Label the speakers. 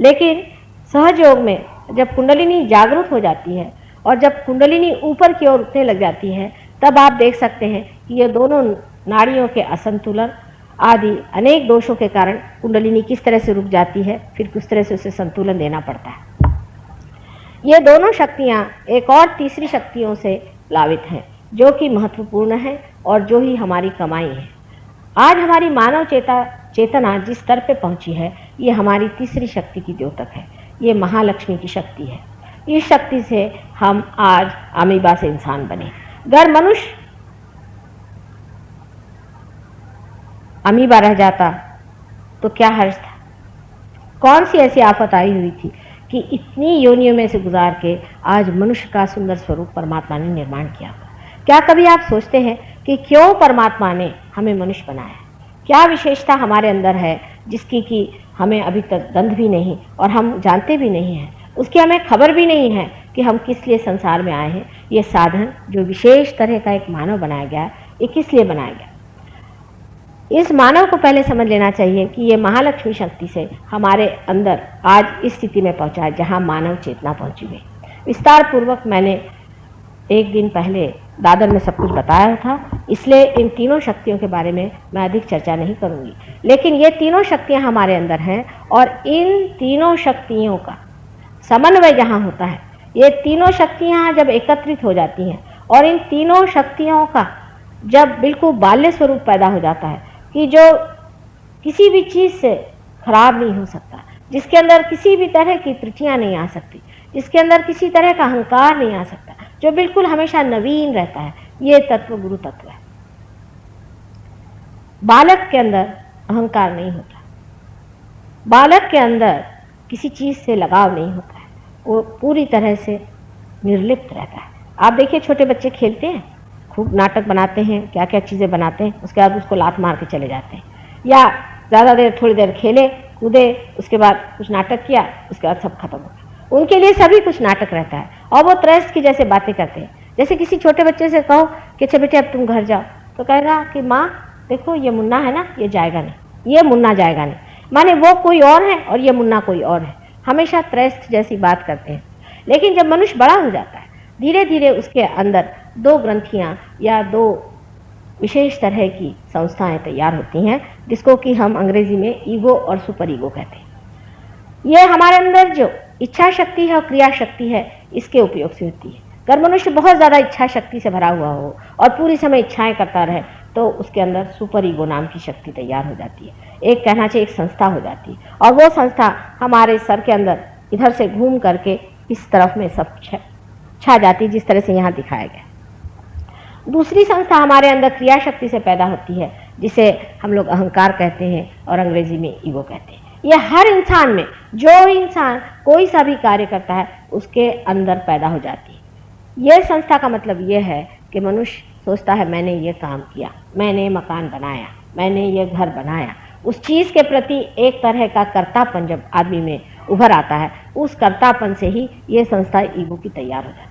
Speaker 1: लेकिन सहज योग में जब कुंडलिनी जागृत हो जाती है और जब कुंडलिनी ऊपर की ओर उठने लग जाती है, तब आप देख सकते हैं कि ये दोनों नाड़ियों के असंतुलन आदि अनेक दोषों के कारण कुंडलिनी किस तरह से रुक जाती है, फिर किस तरह से उसे संतुलन देना पड़ता है। ये दोनों शक्तियाँ एक और तीसरी शक्तियों से प्लावित हैं, जो कि महत्वपूर्ण है और जो ही हमारी कमाई है। आज हमारी मानव चेतना जिस स्तर पे पहुंची है, ये हमारी तीसरी शक्ति की द्योतक है। ये महालक्ष्मी की शक्ति है। इस शक्ति से हम आज अमीबा से इंसान बने। अगर मनुष्य अमीबा रह जाता तो क्या हर्ज था? कौन सी ऐसी आफत आई हुई थी कि इतनी योनियों में से गुजार के आज मनुष्य का सुंदर स्वरूप परमात्मा ने निर्माण किया? क्या कभी आप सोचते हैं कि क्यों परमात्मा ने हमें मनुष्य बनाया? क्या विशेषता हमारे अंदर है जिसकी कि हमें अभी तक गंध भी नहीं और हम जानते भी नहीं हैं, उसकी हमें खबर भी नहीं है कि हम किस लिए संसार में आए हैं। ये साधन जो विशेष तरह का एक मानव बनाया गया है, ये किस लिए बनाया गया? इस मानव को पहले समझ लेना चाहिए कि ये महालक्ष्मी शक्ति से हमारे अंदर आज इस स्थिति में पहुंचा है जहां मानव चेतना पहुंची हुई। विस्तार पूर्वक मैंने एक दिन पहले दादर में सब कुछ बताया था, इसलिए इन तीनों शक्तियों के बारे में मैं अधिक चर्चा नहीं करूंगी। लेकिन ये तीनों शक्तियां हमारे अंदर हैं और इन तीनों शक्तियों का समन्वय जहाँ होता है, ये तीनों शक्तियाँ जब एकत्रित हो जाती हैं और इन तीनों शक्तियों का जब बिल्कुल बाल्य स्वरूप पैदा हो जाता है कि जो किसी भी चीज़ से खराब नहीं हो सकता, जिसके अंदर किसी भी तरह की त्रुटियाँ नहीं आ सकती, जिसके अंदर किसी तरह का अहंकार नहीं आ सकता, जो बिल्कुल हमेशा नवीन रहता है, ये तत्व गुरु तत्व है। बालक के अंदर अहंकार नहीं होता, बालक के अंदर किसी चीज़ से लगाव नहीं होता है, वो पूरी तरह से निर्लिप्त रहता है। आप देखिए छोटे बच्चे खेलते हैं, खूब नाटक बनाते हैं, क्या क्या चीज़ें बनाते हैं, उसके बाद उसको लात मार के चले जाते हैं, या ज़्यादा देर थोड़ी देर खेले कूदे, उसके बाद कुछ नाटक किया, उसके बाद सब खत्म हो गया। उनके लिए सभी कुछ नाटक रहता है और वो त्रस्त की जैसे बातें करते हैं। जैसे किसी छोटे बच्चे से कहो कि अच्छा बेटे अब तुम घर जाओ, तो कहेगा कि माँ देखो ये मुन्ना है ना, ये जाएगा नहीं, ये मुन्ना जाएगा नहीं, माने वो कोई और है और ये मुन्ना कोई और है, हमेशा त्रस्त जैसी बात करते हैं। लेकिन जब मनुष्य बड़ा हो जाता है, धीरे धीरे उसके अंदर दो ग्रंथियाँ या दो विशेष तरह की संस्थाएं तैयार होती हैं, जिसको कि हम अंग्रेजी में ईगो और सुपर ईगो कहते हैं। ये हमारे अंदर जो इच्छा शक्ति है और क्रिया शक्ति है, इसके उपयोग से होती है। अगर मनुष्य बहुत ज़्यादा इच्छा शक्ति से भरा हुआ हो और पूरी समय इच्छाएं करता रहे, तो उसके अंदर सुपर ईगो नाम की शक्ति तैयार हो जाती है। एक कहना चाहिए एक संस्था हो जाती है, और वो संस्था हमारे सर के अंदर इधर से घूम करके इस तरफ में सब छा जाती है, जिस तरह से यहाँ दिखाया गया। दूसरी संस्था हमारे अंदर क्रिया शक्ति से पैदा होती है, जिसे हम लोग अहंकार कहते हैं और अंग्रेजी में ईगो कहते हैं। ये हर इंसान में, जो इंसान कोई सा भी कार्य करता है, उसके अंदर पैदा हो जाती है। यह संस्था का मतलब ये है कि मनुष्य सोचता है मैंने ये काम किया, मैंने मकान बनाया, मैंने ये घर बनाया, उस चीज़ के प्रति एक तरह का कर्तापन जब आदमी में उभर आता है, उस कर्तापन से ही ये संस्था ईगो की तैयार हो जाती है।